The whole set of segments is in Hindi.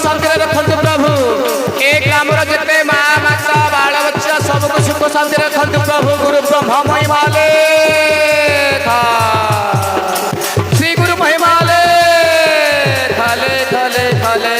शांति रखते प्रभु ए ग्रामर जिते माँ माता बाल बच्चा सबको सुख शांति रखते प्रभु गुरु ब्रह्मा महिमाले श्री गुरु महिमाले खाले खाले खाले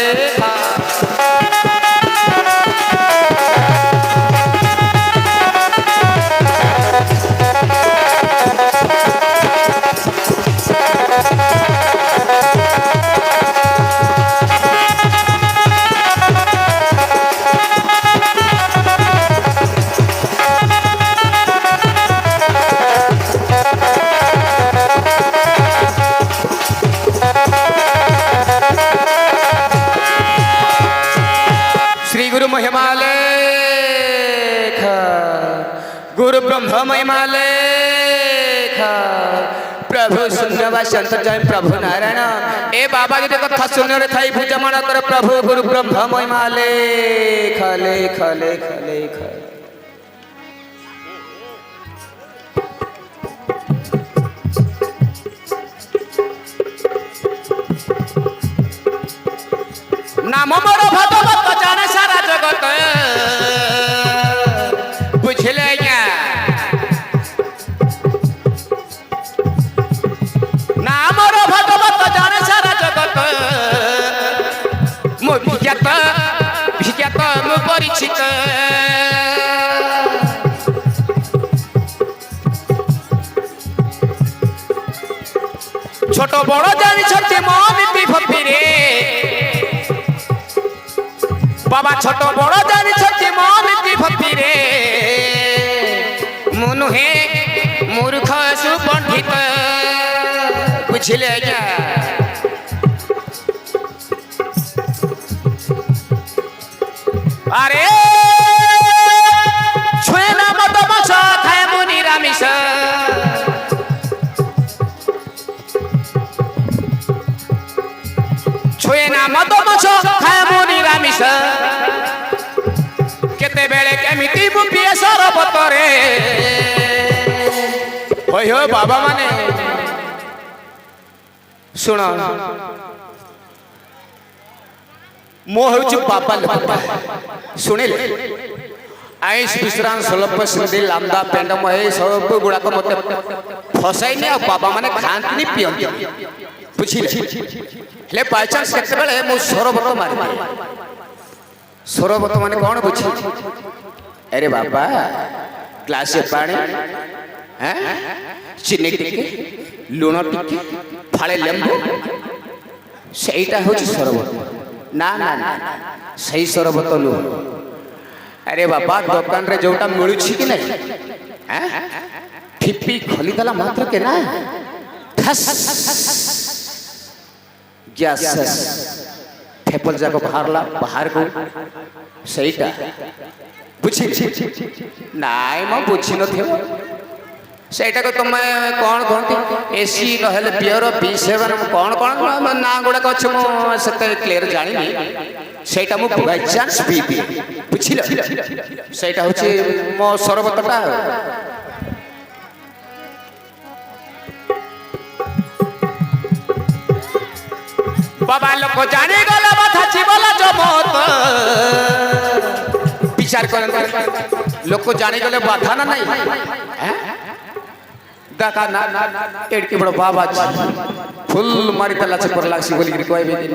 गुरु ब्रह्म महिमाले प्रभु शून्य शांत जय प्रभु नारायण ए बाबा जी कथा शून्य थाई पूजमान कर प्रभु गुरु ब्रह्म महिमाले खले खले खले खले नाम मोर भगवत जाने सारा जगत बुझले नाम मोर भगवत जाने सारा जगत मो विज्ञात विज्ञात मो परिचित छोट बड़ जानी छथि मो नीति भक्ति रे बाबा छोट बड़ जानी छथि मो नीति भक्ति रे मुनु हे मूर्ख सुपंडित बुझले क्या अरे छुए ना मत मस खाए मु निरामिष छुए ना मत मस खाए मु निरामिष केते बेले केमिति मु पिए सरबत रे होय हो बाबा माने सुन मो हूँ बाबा लोकता शुणिल आईस विश्राम सलप सिंधी लामदा पेंड महे सब गुड़ाक मत फसाइनी आ बाबा माने खाती पीती बुझे बाय चान्स केतबेले मो सरबत मारी सरबत माने कौन बुझी अरे बाबा ग्लास पानी चीनी टिके लुण टिके फाड़े लेंबू सेटा हूँ सरबत ना ना ना सही सरबत नुह अरे बाबा दुकान रे जोटा मिलू कि नहीं ठिपी खोलीदेला मात्र के ना गैस ठेपल जाक बाहरला बाहर को सहीटा बुझी नाई म बुझी न सेटा को तुम कौन कहती एसी नहले बियर B7 कौन कौन ना गुड़ाक अच्छे मुझे क्लीयर जानी सेटा मु बाय चान्स पी बुझल सेटा हूँ मो सरबतटा बाबा लोक जानी गला बाधा जीवला जमत विचार कर लोक जानी गले बाधा ना नहीं दाका ना एडकी बड़ बाबा फुल मारी तला चपर लागसी बोली कि कहबे दिन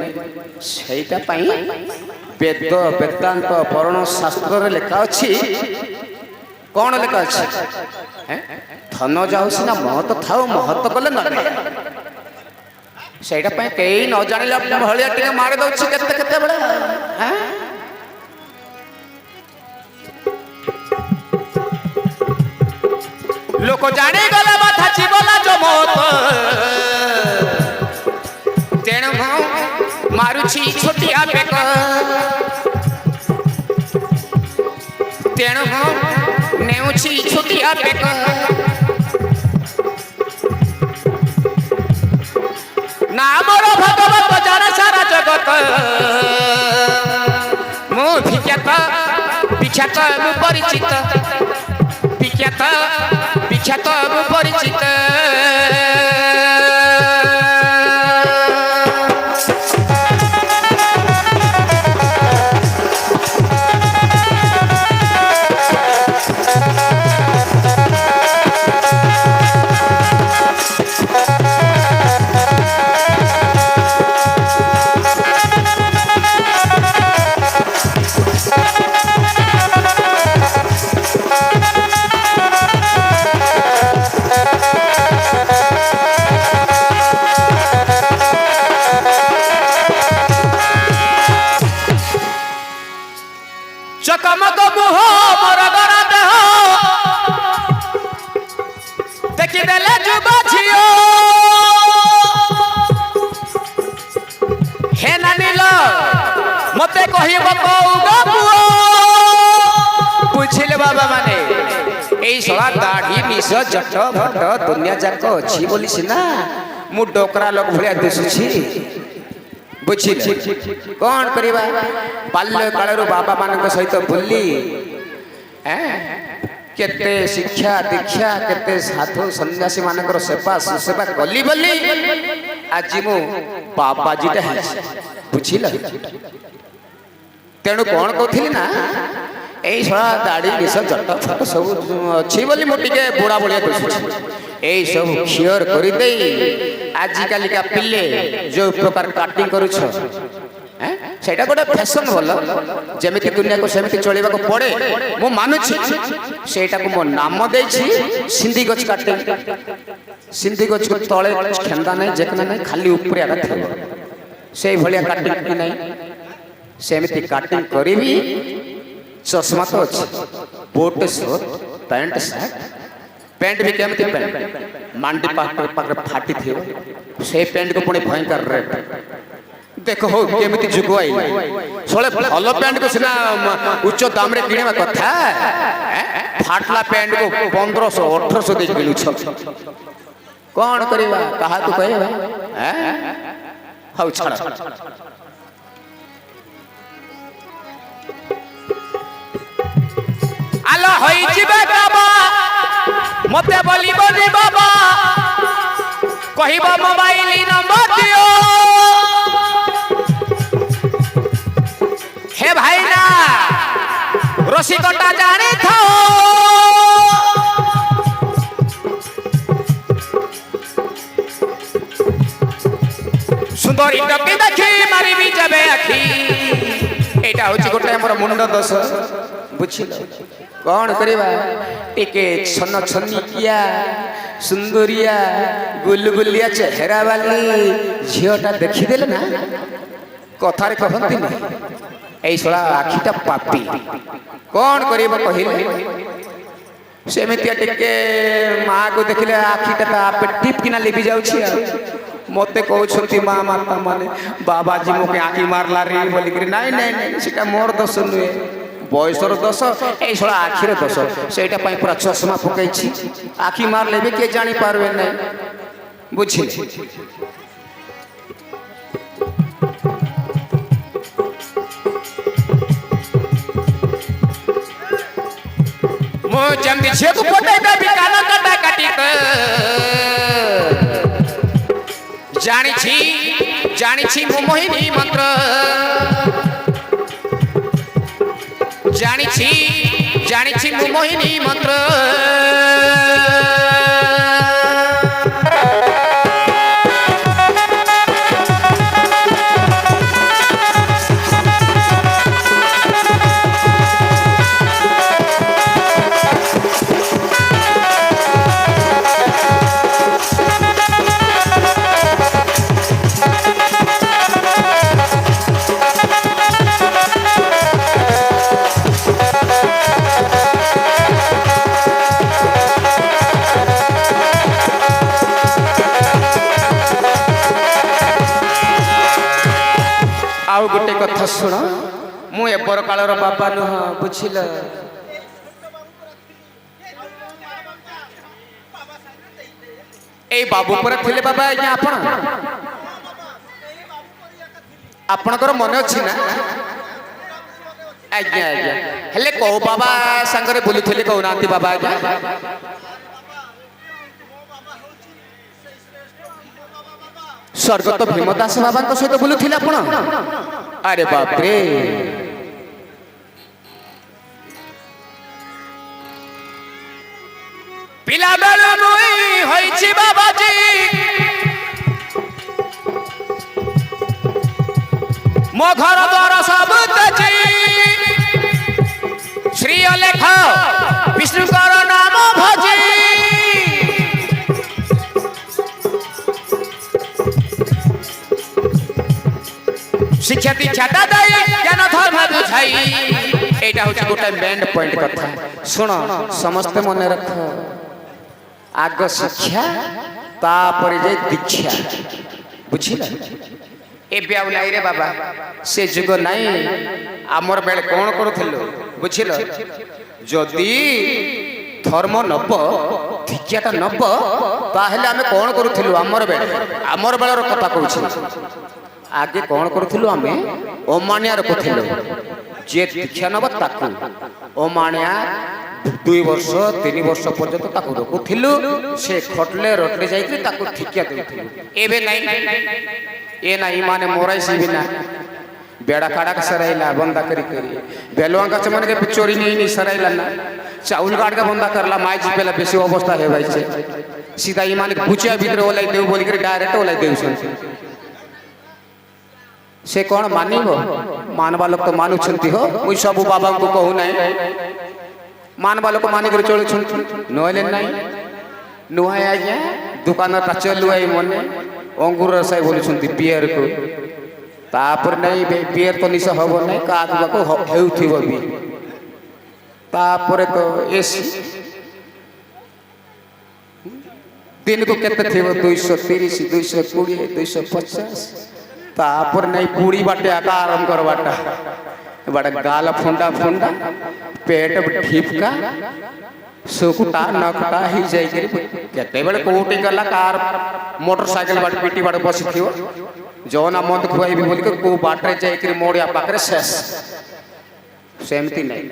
सेटा पई वेद वेदांत पुराण शास्त्र रे लिखा अछि कौन लिखा अछि धन जाऊ सिना महत थाओ महत कले न सेटा पई केई न जानिला भलिया टिके मार दउछि केते केते बडा लोक जाने गला बाधा जीवला जमत तेणु मारुछि छोटिया बेक तेणु नेउछि छोटिया बेक नामर भगवत जाने सारा जगत मु विख्यात विख्यात परिचित विख्यात विख्यात परिचित चमक मुह मोर गरा देह देखिदेले जुग झियो हे नानील मते कहिब कौगा पुओ बुझिले बाबा माने एई सळा दाढ़ी मिस जट भट दुनिया जाक अछि बोली सिना मु डोकरा लोक भलिया दिसुछि बुझिले कोन करिबा बाल्य कालरो बाबा मानक सहित बुल्ली केते शिक्षा दीक्षा केते साधु सन्यासी मानकर सेवा सेवा कली बोली आज मु बाबाजीटा है बुझिल तेणु कौन कहती ना यही सड़ा दाढ़ी निश जट फट सब अच्छी बोली मुझे बुढ़ा बुढ़िया दिशुची यही सब क्योर करदे आजिकल का पिले जो प्रकार काटिंग करुछ सेटा गोटे फैशन भल जमी दुनिया को सेमती चलवा को पड़े मु मानुछि सेटा को मो नाम देछि सिंधी गछ काटिंग सिंधी गछ को तले खेंदा नहीं जेकना नहीं खाली ऊपर आगा थबो से भलिया काटिंग कि नहीं सेमती काटिंग करिवि चश्मा तो अछि boat shirt pant shirt pant भी केमती पैंट मांडी पाकर फाटी थियो से पैंट को पुणी भयंकर रेट देखो हो केमती जुग आई सोले भलो पैंट को सिना उच्च दाम रे किनेबा कथा फाटला पैंट को 1500 1800 दे किनु छ कोन करिबा कहा तू कहबा हौ छड़ आलो होई जिबे बाबा मते बोलिबो रे बाबा कहिबा मोबाइल नंबर दियो हे भाई ना रसिकटा जाने था सुंदरी टके देखी मारी भी जाबे आखी एटा होची गोटे हमर मुंड दोष बुझिल कौन करिबा टिके छन छनी किया सुंदरिया गुलगुलिया चेहरा वाली झियोटा देखि देले ना कथारे कहंती नहीं ऐ सोला आखिटा पापी कौन करिबा कहिले सेमितिया टिके मां को देखले आखिटा आपे टिप किना लेबी जाउछि मते कहउछंती मां माता माने बाबाजी मोके आखि मारला रे बोली कि नहीं नहीं नहीं सेटा मोर दोष नुए बयसर दोष ऐ सोला आखिर दोष सेटा पई पूरा चश्मा पकैछि आखि मार लेबे के जानि पारबे नहीं बुझि मो जंदी छेक पोटे का बिकाना काटा काटित जानी छी मो मोहिनी मंत्र जानी छी मो मोहिनी मंत्र आउ गोटे कथा सुन मु एबर कालर बाबा नुह बुझिल ए बाबू पर थिले बाबा आज्ञा आपणकर मन अछि ना आज्ञा आज्ञा हेले को बाबा संगरे बोलुथिले को नांती बाबा आज्ञा स्वर्गत भीमदास बाबा सहित बोलुथिले आपण अरे बाप रे पिला बेल मुई होइछि बाबाजी मो घर द्वार सब तेजी श्री अलेख विष्णुकर नाम भजी शिक्षा दीक्षा दादाई ज्ञान धर्म बुझाई এইটা হচ্ছে গোটা মেন পয়েন্ট কথা শুনো সমস্তে মনে রাখ আগ শিক্ষা তারপরে যাই দীক্ষা বুঝিল ଏବେ ଆଉ ନାଇଁ ରେ ବାବା ସେ ଯୁଗ ନାଇଁ ଆମର ବେଳେ କ'ଣ କରୁଥିଲୁ ବୁଝିଲ ଯଦି ଧର୍ମ ନବ ଦୀକ୍ଷାଟା ନବ ତାହେଲେ ଆମେ କ'ଣ କରୁଥିଲୁ ଆମର ବେଳର କଥା କହୁଛି ଆଗେ କ'ଣ କରୁଥିଲୁ ଆମେ ଅମାନିଆ ରଖୁଥିଲୁ ଯିଏ ଦୀକ୍ଷା ନବ ତାକୁ ଅମାନିଆ 2 ବର୍ଷ 3 ବର୍ଷ ପର୍ଯ୍ୟନ୍ତ ତାକୁ ରଖୁଥିଲୁ ସେ ଖଟଲେ ରଟଲେ ଯାଇକି ତାକୁ ଦୀକ୍ଷା ଦେଉଥିଲୁ ଏବେ ନାଇଁ ए ना ईमाने मोराई सी बिना बेड़ा काड़ा का सराइला बंदा करी बेलवा का चमन के चोरी नहीं सराइला ना चाउल काट का बंदा करला माई जी पेला बेसी अवस्था है भाई से सीधा ईमान के बुचिया भीतर ओलाई देव बोली कर डायरेक्ट ओलाई देव से कौन मानिबो मानवा लोग तो मानु छंती हो मुई सब बाबा को कहू नहीं मानवा लोग को मानि कर चोली छंती नोले नहीं नुहाय आज्ञा दुकान ता चलु आई मने अंगूर रसाई बोलुछंती बियर को तापर नहीं बियर तो निशा हबो नहीं कादुआ को हेउथिबो भी तापर तो एसी दिन को केते थिबो 230 220 250 तापर नहीं पूरी बाटे आका आराम करवाटा बड़ा गाल फुंडा फुंडा पेट ठीपका सुकुटा नकुटा ही जाई करी केते बेले कोटी गला कार मोटरसाइकिल बाट पीटी बाट बसी थियो जोना मत खुआई भी बोल के को बाटरे जाई करी मोड़िया पाकरे शेष सेमती नहीं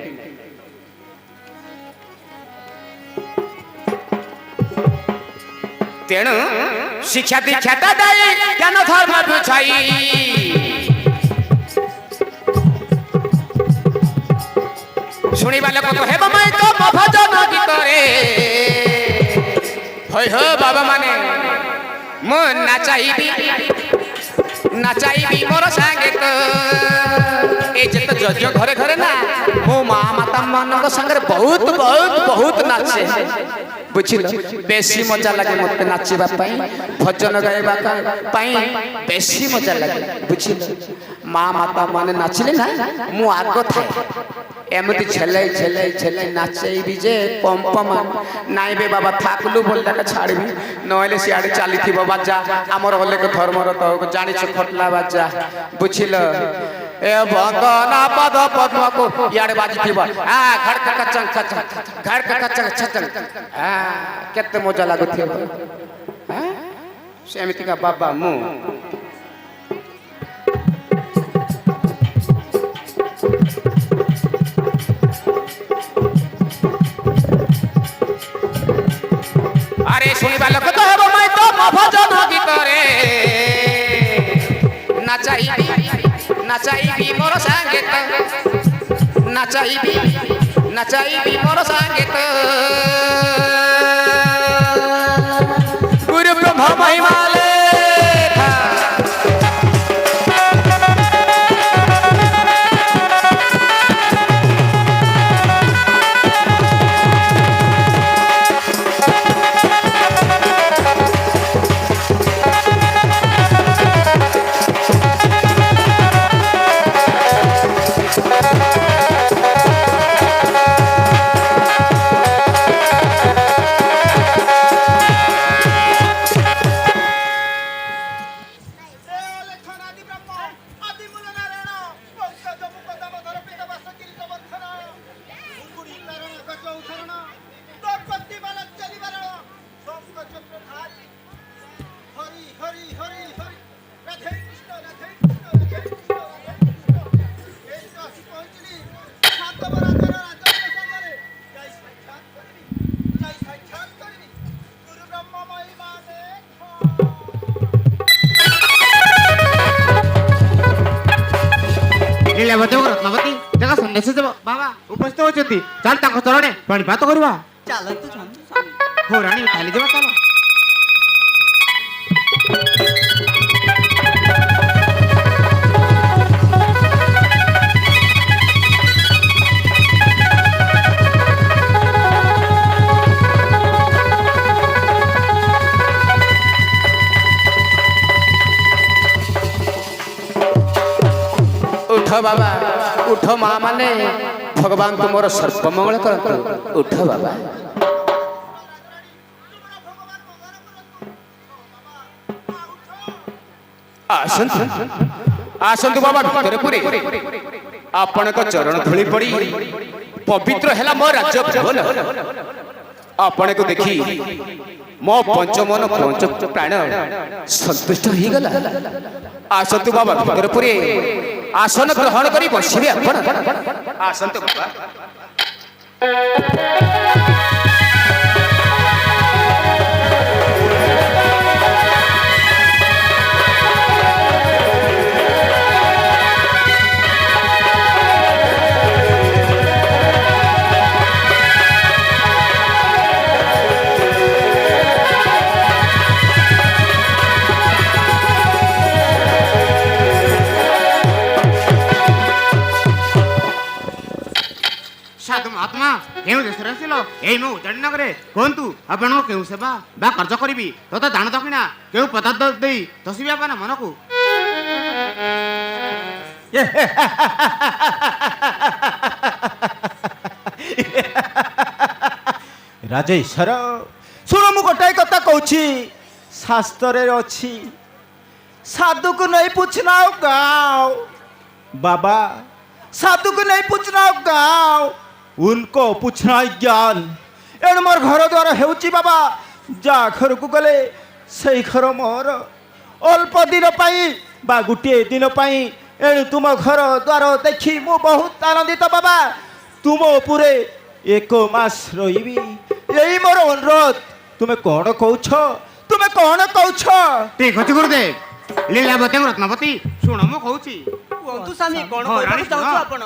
तेणु शिक्षा दीक्षा दाई ज्ञान धर्म बुझाई शुणिबा लोक कहे मैं तो भजन गीत रे होय हो बाबा माने मो नाचाइबी मोर संगे तो ए जत जज घरे घरे ना मो माता मानक संगे बहुत बहुत बहुत नाचे बुझिल बेसी मजा लगे मत नाचिबा पई भजन गाइबा पई बेसी मजा लगे बुझिल माँ माता माने नाचिले ना मु आगो थाए एमती छेलाई छेलाई छेलाई नाचई भी जे पंपम नाई बे बाबा थाकलु बोलला का छाड़बी नहले सियाडे चाली थी बाजा हमर होले के धर्मर तो जानि छ खटला बाजा बुझिल ए भगना पद पद्म को याडे बाजी थी आ घर का कचंग कचंग घर का कचंग छचंग आ केते मजा लागो थी हां सेमिति का बाबा मु अरे सुनिबा लोक तो हेबो मैं तो भजन गीत रे नाचाइबी मोर संगे तो नाचाइबी मोर संगे तो गुरु ब्रह्मा महिमा ରତ୍ନବତୀ ଦେଖ ସନ୍ଦେଶ ଦେବ ବାବା ଉପସ୍ଥିତ ହୋଇଛନ୍ତି ଚାଲ ତାଙ୍କ ଚରଣେ ପ୍ରାଣିପାତ କରିବା ଚାଲନ୍ତୁ ହଉ ରାଣୀ ଚାଲି ଯିବା ଚାଲ उठ बाबा उठ माँ माने ଭଗବାନ ତୁମର ସର୍ବମଙ୍ଗଳ କରନ୍ତୁ। ଉଠ ବାବା। ଆସନ୍ତୁ ଆସନ୍ତୁ ବାବା ଭିତରେ ପୁରୀ ଆପଣଙ୍କ ଚରଣ ଧୂଳି ପଡ଼ି ପବିତ୍ର ହେଲା ମୋ ରାଜ୍ୟ ଭୁବନ। ଆପଣଙ୍କୁ ଦେଖି ମୋ ପଞ୍ଚମନ ପଞ୍ଚ ପ୍ରାଣ ସନ୍ତୁଷ୍ଟ ହେଇଗଲା। ଆସନ୍ତୁ ବାବା ଭିତରେ ପୁରୀ ଆସନ ଗ୍ରହଣ କରି ବସିବେ ଆପଣ। ଆସନ୍ତୁ ବାବା। ସାଧୁ ମହାତ୍ମା କେଉଁ ଦେଶରେ ଆସିଲ? ଏଇ ମୁଁ ଉଜାଣି ନଗରେ। କୁହନ୍ତୁ ଆପଣଙ୍କୁ କେଉଁ ସେବା ବା କାର୍ଯ୍ୟ କରିବି ତଥା ଦାନ ଦକ୍ଷିଣା କେଉଁ ପଦାର୍ଥ ଦେଇ ତସିବି ଆପଣ ମନକୁ? ରାଜେଶ୍ୱର ଶୁଣ, ମୁଁ ଗୋଟାଏ କଥା କହୁଛି। ଶାସ୍ତ୍ରରେ ଅଛି, ସାଧୁକୁ ନେଇ ପୁଛନା ଗାଓ। बाबा साधु को नहीं पूछना गाँव, उनको पूछना ज्ञान। एण मोर घर द्वार हेउची बाबा, जा घर को गले से घर मोर अल्प दिन पाई बा गोटे दिन पाई। एणु तुम घर द्वार देखी मु बहुत आनंदित बाबा। तुम उपरे 1 मास रही, यही मोर अनुरोध। तुम्हें कौन कौछ, तुम्हें कौन कौछ? ठीक अछि गुरुदेव। लीलावती रत्नवती शुण मु कहूची। कुहतु स्वामी कोन कहବାକୁ ଚାହୁଁଛୁ ଆପଣ?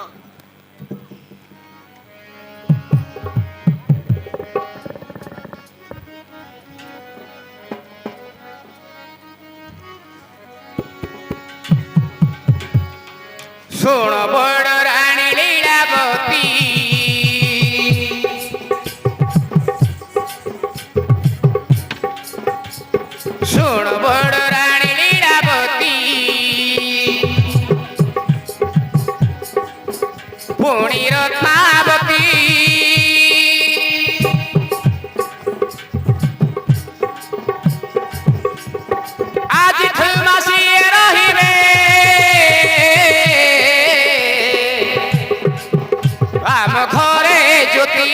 ଶୁଣ ବଡ଼ ରାଣୀ ଲୀଳାବତୀ, ଶୁଣ ବଡ଼ ରାଣୀ ଲୀଳାବତୀ, ପୁଣି ରତ୍ନାବତୀ, ଆଜିଠୁ ମାସିଏ ରହିବେ ଆମ ଘରେ ଜ୍ୟୋତି,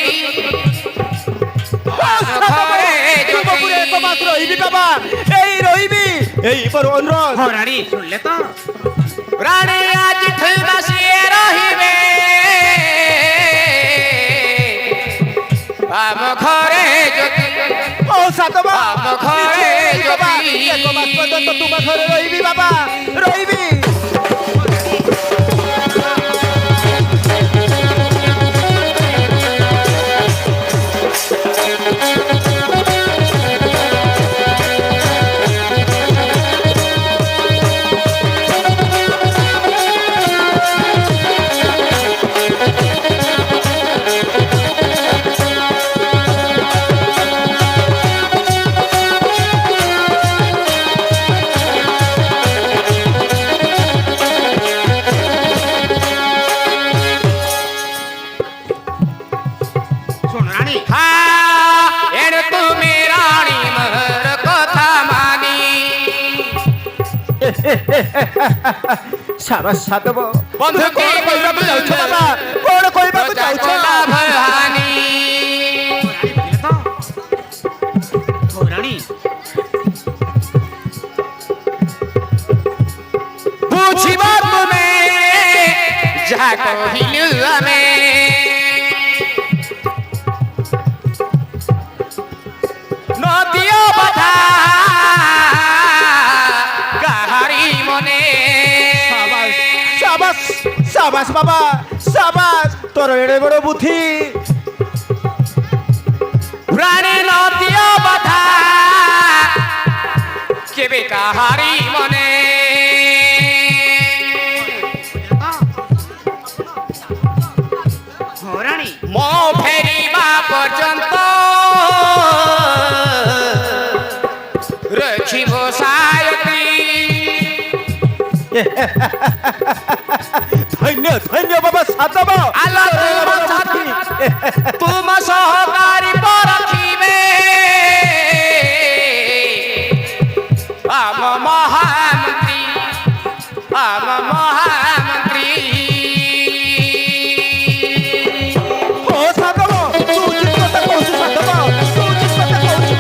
ଆମ ଘରେ ଜ୍ୟୋତି। 1 मास रही बाबा, यही रही, यही पर अनुरोध। हो रानी सुनले तो ରାଣୀ ଆଜିଠୁ ମାସିଏ ରହିବେ ଆମ ଘରେ ଜ୍ୟୋତି, ओ सातवा ଆମ ଘରେ बाबा, ଜ୍ୟୋତି। 1 मास पर्यंत तुम घर रही बाबा, रही। सुन रानी एणु तुमे राणी मोर कथा मानी, साबास सातव बंधु के कहबाकू जाउछ बाबा, कोन कहबाकू जाउछ? भवानी हो रानी बुझिबा तुमे जा कहिलु आमे, नदियो बधा काहारी मने। साबास साबास बाबा, साबास तोर एड़े बड़ बुद्धि। रानी नदियो बधा केबे काहारी मने, हो रानी मो फेरिबा पर्यंत रखिब सायती। धन्य धन्य बाबा सातव। आलो तुम ମହାମନ୍ତ୍ରୀ ଓ ସାଧବ ତୁ ଉଚିତ କଥା କହୁଛୁ ସାଧବ ତୁ ଉଚିତ କଥା କହୁଛୁ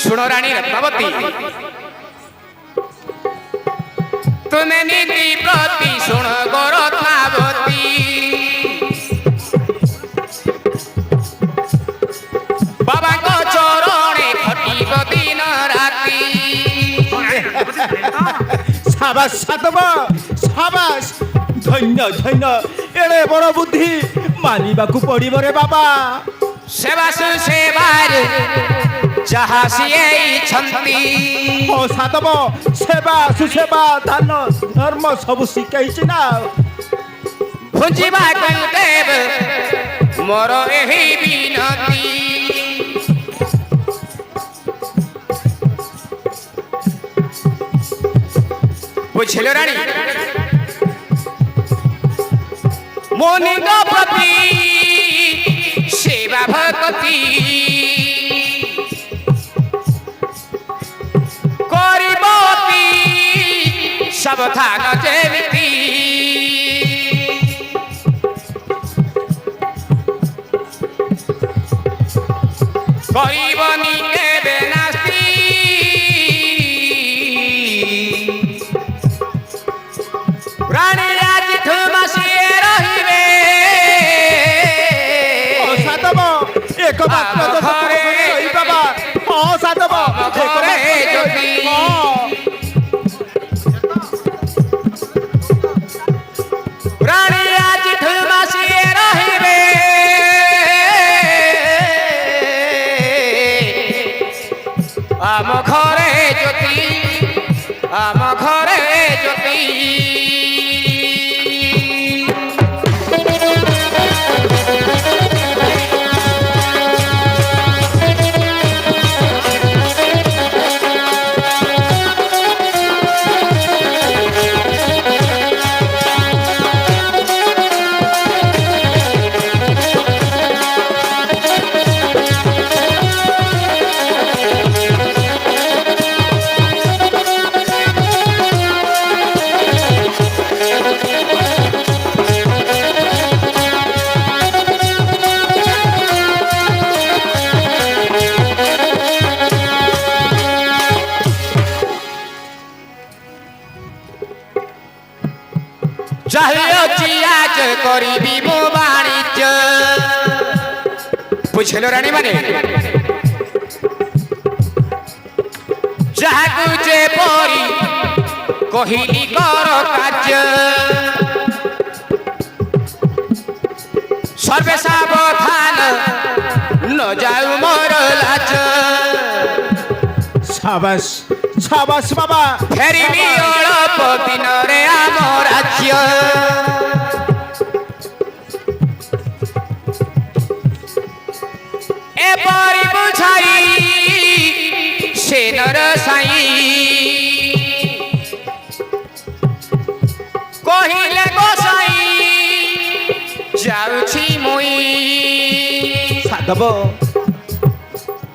ଶୁଣ ରାଣୀ ରତ୍ନାବତୀ ତୁମେ ନୀତି ପ୍ରତି ଶୁଣ ଗୋ ରତ୍ନାବତୀ ବାବାଙ୍କ ଚରଣେ ଖଟିବ ଦିନ ରାତି ସାବାସ ସାଧବ ସାବାସ ଧନ୍ୟ ଧନ୍ୟ ଏଡ଼େ ବଡ଼ ବୁଦ୍ଧି ମାନିବାକୁ ପଡ଼ିବ ରେ ବାବା ସେବାସୁ ସେବାରେ ଯାହା ସିଏ ଇଚ୍ଛନ୍ତି ଓ ସାଧବ ସେବା ସୁସେବା ଦାନ ଧର୍ମ ସବୁ ଶିଖାଇଛି ନା ଭୁଞ୍ଜିବାକୁ ଦେବ ମୋର ଏହି ବିନତି ବୁଝିଲ ରାଣୀ ମୁନିଙ୍କ ପ୍ରତି ସେବା ଭକ୍ତି କରିବତି ସାବଧାନ ଯେମିତି କରିବନି କେବେ ନାସ୍ତି ରାଣୀ ଆଜିଠୁ ମାସିଏ ରହିବେ ଓ ସାଧବ ଏକ ମାତ୍ର ତ ଘରେ ରହି ବାବା ହଁ ସାଧବ ଏକ ଘରେ ମାତ୍ର ଯଦି ହଁ ରାଣୀ ଆଜିଠୁ ମାସିଏ ରହିବେ ଆମ ଘରେ ଜ୍ୟୋତି ଆମ ଘରେ ଜ୍ୟୋତି ଚାହିଁଅଛି ଆଜ କରିବି ମୋ ବାଣିଜ୍ୟ ବୁଝିଲ ରାଣୀ ମାନେ ଯାହାକୁ ଯେପରି କହିଲି କର କାର୍ଯ୍ୟ ସର୍ବେ ସାବଧାନ ନ ଯାଉ ମୋର ଲାଜ ସାବାସ ସାବାସ ବାବା ଫେରିବି ଅଳପ ଦିନରେ ଆମ ରାଜ୍ୟ ଏପରି ବୁଝାଇ ସେ ନର ସାଇ କହିଲେ ଗୋସାଇ ଯାଉଛି ମୁଇ ସାଧବ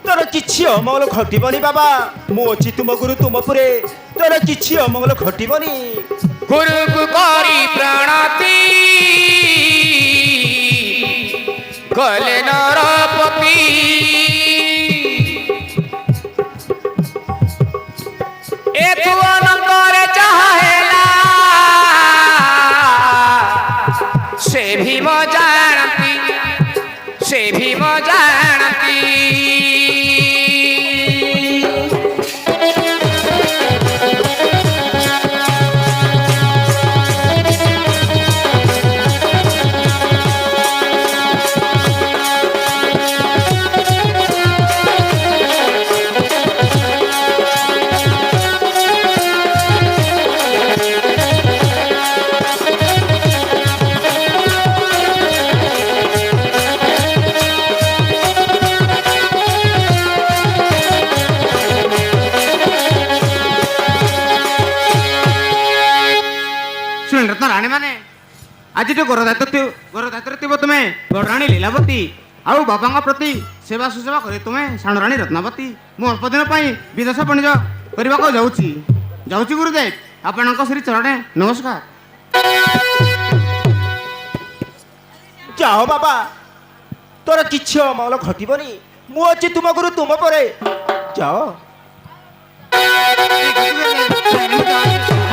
ତୋର କିଛି ଅମଙ୍ଗଳ ଘଟିବନି ବାବା ମୁଁ ଅଛି ତୁମ ଗୁରୁ ତୁମ ପୁରେ ତୋର କିଛି ଅମଙ୍ଗଳ ଘଟିବନି ଗୁରୁକୁ କରି ପ୍ରଣତି କଲେ ନରପତି ଏଥୁ ଅନଙ୍କରେ ଯାହା ହେଲା ସେ ଭୀମ ଜାଣନ୍ତି ସେ ଭୀମ ଜାଣନ୍ତି ଆଜିଠୁ ଗରଦାୟିତ୍ୱରେ ଥିବ ତୁମେ ବଡ଼ରାଣୀ ଲୀଳାବତୀ ଆଉ ବାପାଙ୍କ ପ୍ରତି ସେବା ସୁସେବା କରି ତୁମେ ସାଣରାଣୀ ରତ୍ନାବତୀ। ମୁଁ ଅଳ୍ପ ଦିନ ପାଇଁ ବିଦେଶ ବାଣିଜ୍ୟ କରିବାକୁ ଯାଉଛି ଗୁରୁଦେବ। ଆପଣଙ୍କ ଶ୍ରୀ ଚରଣେ ନମସ୍କାର। ଯାଅ ବାବା, ତୋର କିଛି ଅମଙ୍ଗଳ ଘଟିବନି। ମୁଁ ଅଛି ତୁମ ଗୁରୁ ତୁମ ପରେ। ଯାଅ। ଗୁରୁଦେବ,